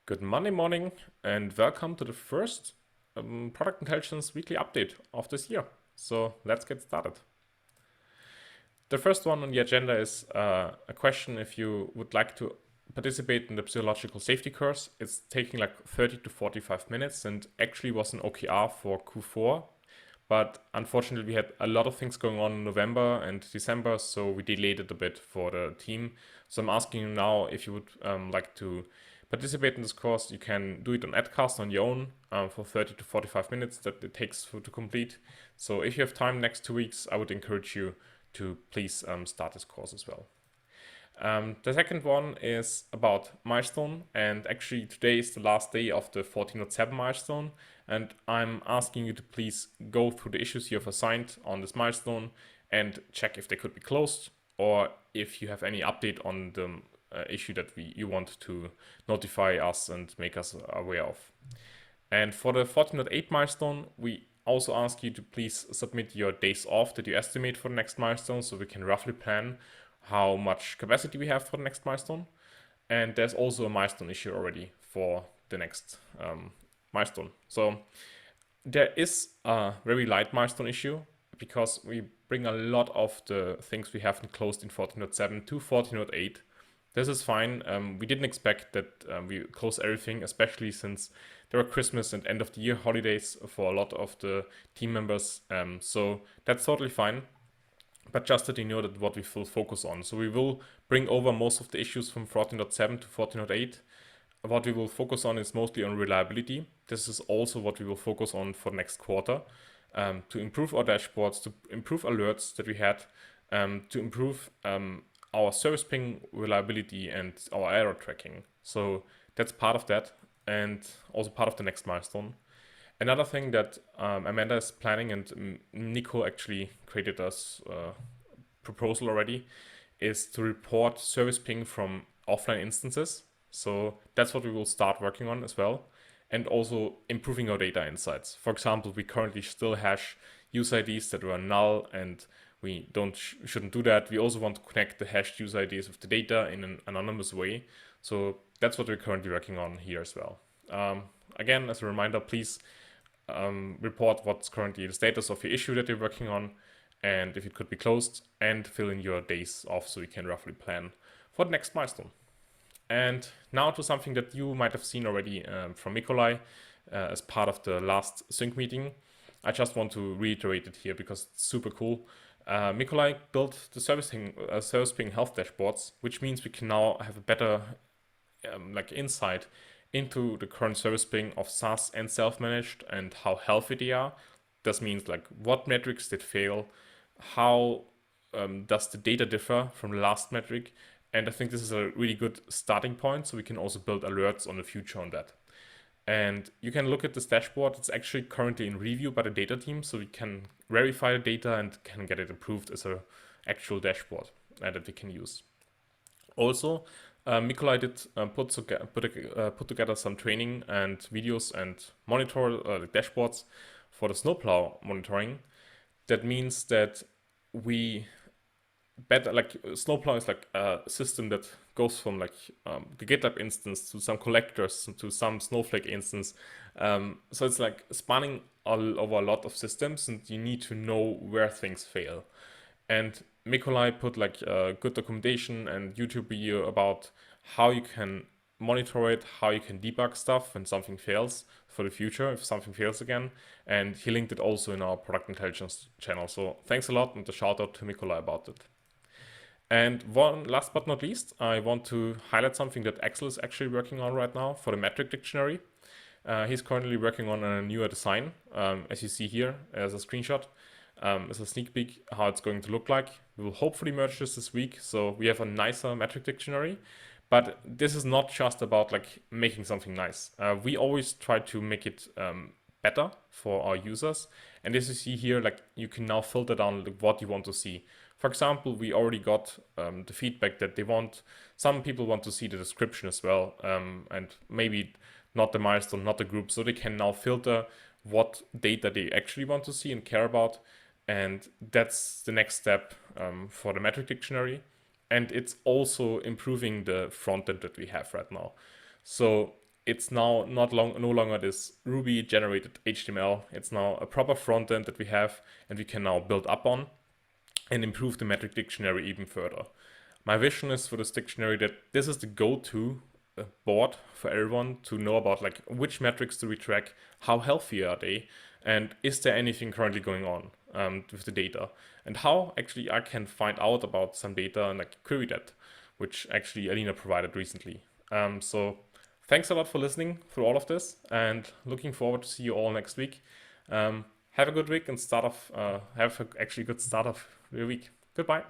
Good Monday morning and welcome to the first Product Intelligence weekly update of this year. So let's get started. The first one on the agenda is a question if you would like to participate in the psychological safety course. It's taking like 30 to 45 minutes and actually was an OKR for Q4. But unfortunately, we had a lot of things going on in November and December, so we delayed it a bit for the team. So I'm asking you now if you would like to participate in this course. You can do it on Adcast on your own for 30 to 45 minutes that it takes to complete. So if you have time next 2 weeks, I would encourage you to please start this course as well. The second one is about Milestone, and actually today is the last day of the 14.7 milestone, and I'm asking you to please go through the issues you have assigned on this milestone and check if they could be closed, or if you have any update on the issue that you want to notify us and make us aware of. And for the 14.8 milestone, we also ask you to please submit your days off that you estimate for the next milestone so we can roughly plan how much capacity we have for the next milestone. And there's also a milestone issue already for the next milestone. So there is a very light milestone issue because we bring a lot of the things we haven't closed in 14.7 to 14.8. This is fine. We didn't expect that we close everything, especially since there are Christmas and end of the year holidays for a lot of the team members. So that's totally fine. But just that you know that what we will focus on. So we will bring over most of the issues from 14.7 to 14.8. What we will focus on is mostly on reliability. This is also what we will focus on for next quarter, to improve our dashboards, to improve alerts that we had, to improve our service ping reliability and our error tracking. So that's part of that and also part of the next milestone. Another thing that Amanda is planning, and Nico actually created us proposal already, is to report service ping from offline instances. So that's what we will start working on as well. And also improving our data insights. For example, we currently still hash user IDs that were null, and we shouldn't do that. We also want to connect the hashed user IDs with the data in an anonymous way. So that's what we're currently working on here as well. Again, as a reminder, please report what's currently the status of your issue that you're working on and if it could be closed, and fill in your days off so you can roughly plan for the next milestone. And now to something that you might have seen already from Nikolai as part of the last sync meeting. I just want to reiterate it here because it's super cool. Nikolai built the service ping health dashboards, which means we can now have a better insight into the current service ping of SaaS and self-managed and how healthy they are. This means like what metrics did fail, how does the data differ from the last metric, and I think this is a really good starting point so we can also build alerts on the future on that. And you can look at this dashboard. It's actually currently in review by the data team, so we can verify the data and can get it approved as an actual dashboard that we can use. Also, Nikolai did put together some training and videos and monitor dashboards for the snowplow monitoring. That means that we snowplow is like a system that goes from the GitLab instance to some collectors to some Snowflake instance. So it's like spanning all over a lot of systems, and you need to know where things fail. And Mikolai put good documentation and YouTube video about how you can monitor it, how you can debug stuff when something fails for the future, if something fails again. And he linked it also in our product intelligence channel. So thanks a lot, and a shout out to Mikolai about it. And one last but not least, I want to highlight something that Axel is actually working on right now for the metric dictionary. He's currently working on a newer design, as you see here as a screenshot. As a sneak peek how it's going to look like. We will hopefully merge this week, so we have a nicer metric dictionary. But this is not just about making something nice. We always try to make it better for our users. And as you see here, you can now filter down what you want to see. For example, we already got the feedback that some people want to see the description as well, and maybe not the milestone, not the group. So they can now filter what data they actually want to see and care about. And that's the next step for the metric dictionary. And it's also improving the front end that we have right now. So it's now no longer this Ruby generated HTML. It's now a proper front end that we have, and we can now build up on and improve the metric dictionary even further. My vision is for this dictionary that this is the go-to board for everyone to know about, like, which metrics do we track, how healthy are they, and is there anything currently going on with the data, and how actually I can find out about some data and like query that, which actually Alina provided recently. So thanks a lot for listening through all of this, and looking forward to see you all next week. Have a good week and have actually a good start of your week. Goodbye.